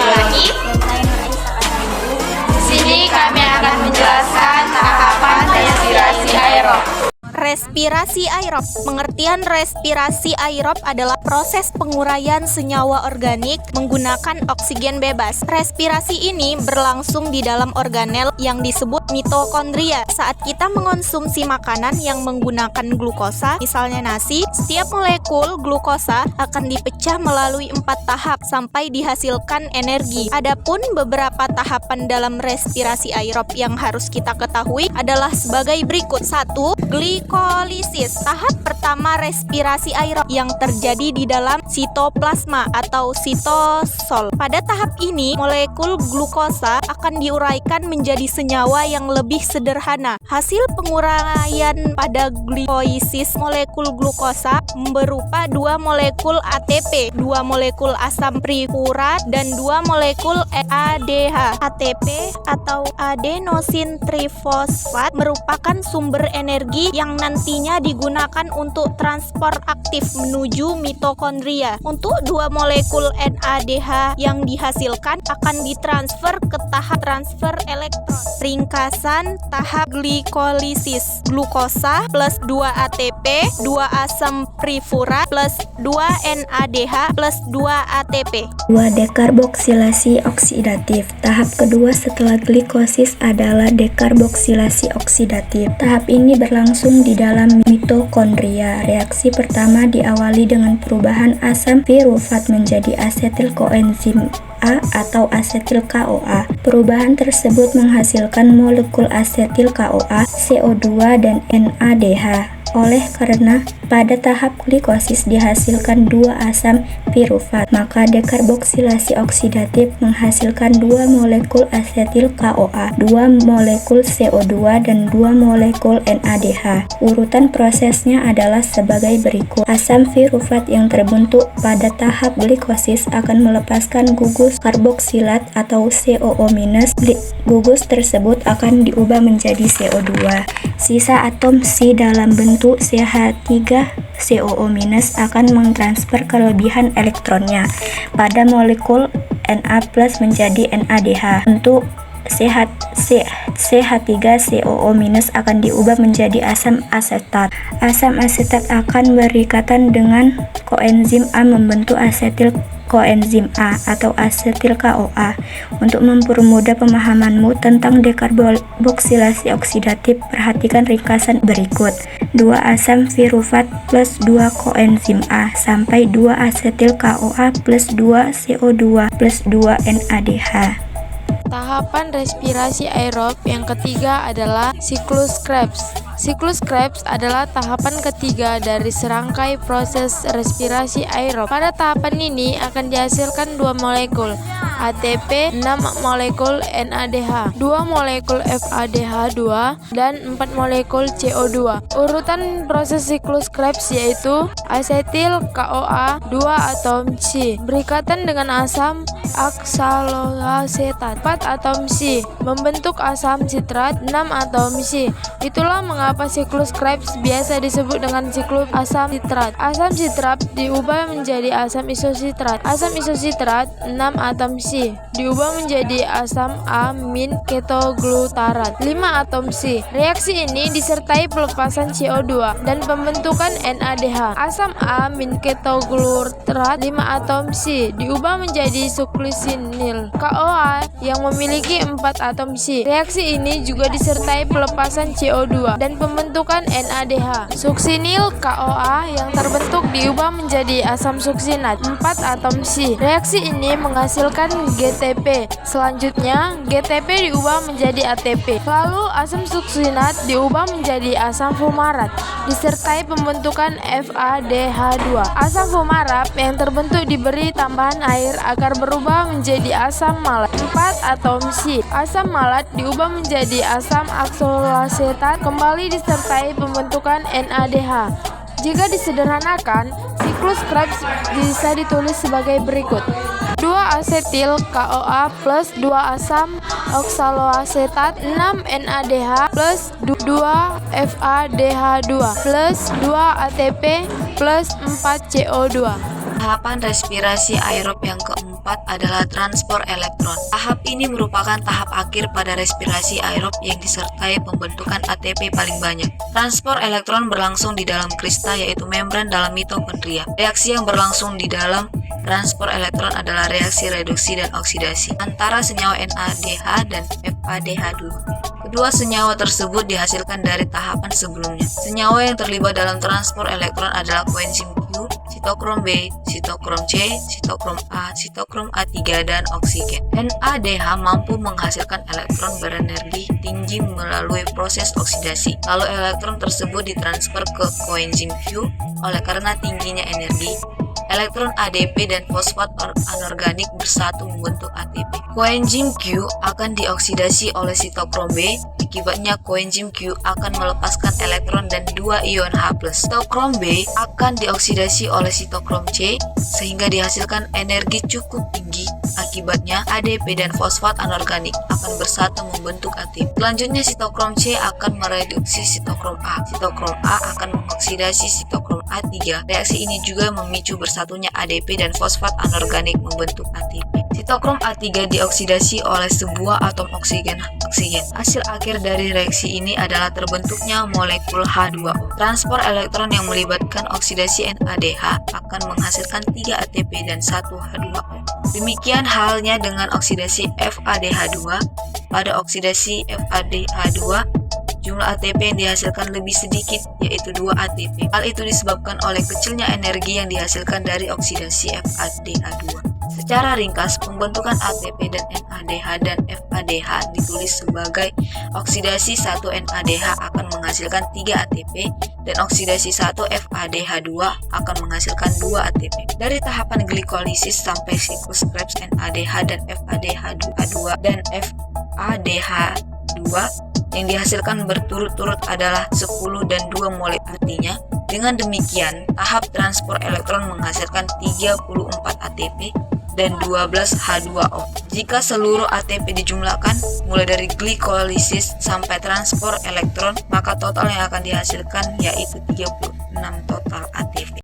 Abdullah. Di sini kami akan menjelaskan tahapan respirasi aerob. Respirasi aerob. Pengertian respirasi aerob adalah proses penguraian senyawa organik menggunakan oksigen bebas. Respirasi ini berlangsung di dalam organel yang disebut mitokondria. Saat kita mengonsumsi makanan yang menggunakan glukosa, misalnya nasi, setiap molekul glukosa akan dipecah melalui 4 tahap sampai dihasilkan energi. Adapun beberapa tahapan dalam respirasi aerob yang harus kita ketahui adalah sebagai berikut. 1. Glikolisis. Tahap pertama respirasi aerob yang terjadi di dalam sitoplasma atau sitosol. Pada tahap ini, molekul glukosa akan diuraikan menjadi senyawa yang lebih sederhana. Hasil penguraian pada glikolisis molekul glukosa berupa 2 molekul ATP, 2 molekul asam trifurat, dan 2 molekul ADH. ATP atau adenosin trifosfat merupakan sumber energi yang nantinya digunakan untuk transport aktif menuju mitokondria. Untuk 2 molekul NADH yang dihasilkan akan ditransfer ke tahap transfer elektron. Ringkasan tahap glikolisis: glukosa plus 2 ATP, 2 asam trifurat plus 2 NADH plus 2 ATP. 2. Dekarboksilasi oksidatif. Tahap kedua setelah glikosis adalah dekarboksilasi oksidatif. Tahap ini berlangsung di dalam mitokondria. Reaksi pertama diawali dengan perubahan asam pirufat menjadi asetil koenzim A atau asetil CoA. Perubahan tersebut menghasilkan molekul asetil CoA, CO2 dan NADH. Oleh karena pada tahap glikosis dihasilkan 2 asam pirufat, maka dekarboksilasi oksidatif menghasilkan 2 molekul asetil CoA, 2 molekul CO2 dan 2 molekul NADH. Urutan prosesnya adalah sebagai berikut. Asam pirufat yang terbentuk pada tahap glikosis akan melepaskan gugus karboksilat atau COO-. Gugus tersebut akan diubah menjadi CO2. Sisa atom C dalam bentuk CH3COO- akan mentransfer kelebihan elektronnya pada molekul Na+ menjadi NADH. Untuk CH3COO- akan diubah menjadi asam asetat. Asam asetat akan berikatan dengan koenzim A membentuk asetil koenzim A atau asetil CoA. Untuk mempermudah pemahamanmu tentang dekarboksilasi oksidatif, perhatikan ringkasan berikut. 2 asam pirufat plus 2 koenzim A sampai 2 asetil CoA plus 2 CO2 plus 2 NADH. Tahapan respirasi aerob yang ketiga adalah siklus Krebs. Siklus Krebs adalah tahapan ketiga dari serangkai proses respirasi aerob. Pada tahapan ini akan dihasilkan 2 molekul ATP, 6 molekul NADH, 2 molekul FADH2, dan 4 molekul CO2. Urutan proses siklus Krebs yaitu asetil CoA 2 atom C berikatan dengan asam oksaloasetat 4 atom C membentuk asam sitrat 6 atom C. Itulah mengapa siklus Krebs biasa disebut dengan siklus asam sitrat. Asam sitrat diubah menjadi asam isositrat. Asam isositrat 6 atom C diubah menjadi asam amin ketoglutarat 5 atom C. Reaksi ini disertai pelepasan CO2 dan pembentukan NADH. Asam amin ketoglutarat 5 atom C diubah menjadi suklusinil CoA yang memiliki 4 atom C. Reaksi ini juga disertai pelepasan CO2 dan pembentukan NADH. Suksinil CoA yang terbentuk diubah menjadi asam suksinat 4 atom C. Reaksi ini menghasilkan GTP. Selanjutnya, GTP diubah menjadi ATP. Lalu asam suksinat diubah menjadi asam fumarat disertai pembentukan FADH2. Asam fumarat yang terbentuk diberi tambahan air agar berubah menjadi asam malat 4 atom C. Asam malat diubah menjadi asam oksaloasetat kembali disertai pembentukan NADH. Jika disederhanakan, siklus Krebs bisa ditulis sebagai berikut. 2 asetil CoA plus 2 asam oksaloasetat 6 NADH plus 2 FADH2 plus 2 ATP plus 4 CO2. Tahapan respirasi aerob yang keempat adalah transport elektron. Tahap ini merupakan tahap akhir pada respirasi aerob yang disertai pembentukan ATP paling banyak. Transport elektron berlangsung di dalam krista, yaitu membran dalam mitokondria. Reaksi yang berlangsung di dalam transport elektron adalah reaksi reduksi dan oksidasi antara senyawa NADH dan FADH2. Kedua senyawa tersebut dihasilkan dari tahapan sebelumnya. Senyawa yang terlibat dalam transport elektron adalah koenzim Q, sitokrom B, sitokrom C, sitokrom A, sitokrom A3, dan oksigen. NADH mampu menghasilkan elektron berenergi tinggi melalui proses oksidasi. Lalu elektron tersebut ditransfer ke koenzim Q. Oleh karena tingginya energi, elektron ADP dan fosfat anorganik bersatu membentuk ATP. Koenzim Q akan dioksidasi oleh sitokrom B. Akibatnya koenzim Q akan melepaskan elektron dan 2 ion H+. Sitokrom B akan dioksidasi oleh sitokrom C sehingga dihasilkan energi cukup tinggi. Akibatnya ADP dan fosfat anorganik akan bersatu membentuk ATP. Selanjutnya sitokrom C akan mereduksi sitokrom A. Sitokrom A akan mengoksidasi sitokrom A3. Reaksi ini juga memicu bersatunya ADP dan fosfat anorganik membentuk ATP. Sitokrom A3 dioksidasi oleh sebuah atom oksigen. Hasil akhir dari reaksi ini adalah terbentuknya molekul H2O. Transport elektron yang melibatkan oksidasi NADH akan menghasilkan 3 ATP dan 1 H2O. Demikian halnya dengan oksidasi FADH2. Pada oksidasi FADH2, jumlah ATP yang dihasilkan lebih sedikit, yaitu 2 ATP. Hal itu disebabkan oleh kecilnya energi yang dihasilkan dari oksidasi FADH2. Secara ringkas, pembentukan ATP dan NADH dan FADH ditulis sebagai oksidasi 1 NADH akan menghasilkan 3 ATP dan oksidasi 1 FADH2 akan menghasilkan 2 ATP. Dari tahapan glikolisis sampai siklus Krebs, NADH dan FADH2 dan FADH2 yang dihasilkan berturut-turut adalah 10 dan 2 molekul. Artinya, dengan demikian, tahap transport elektron menghasilkan 34 ATP dan 12 H2O. Jika seluruh ATP dijumlahkan, mulai dari glikolisis sampai transport elektron, maka total yang akan dihasilkan yaitu 36 total ATP.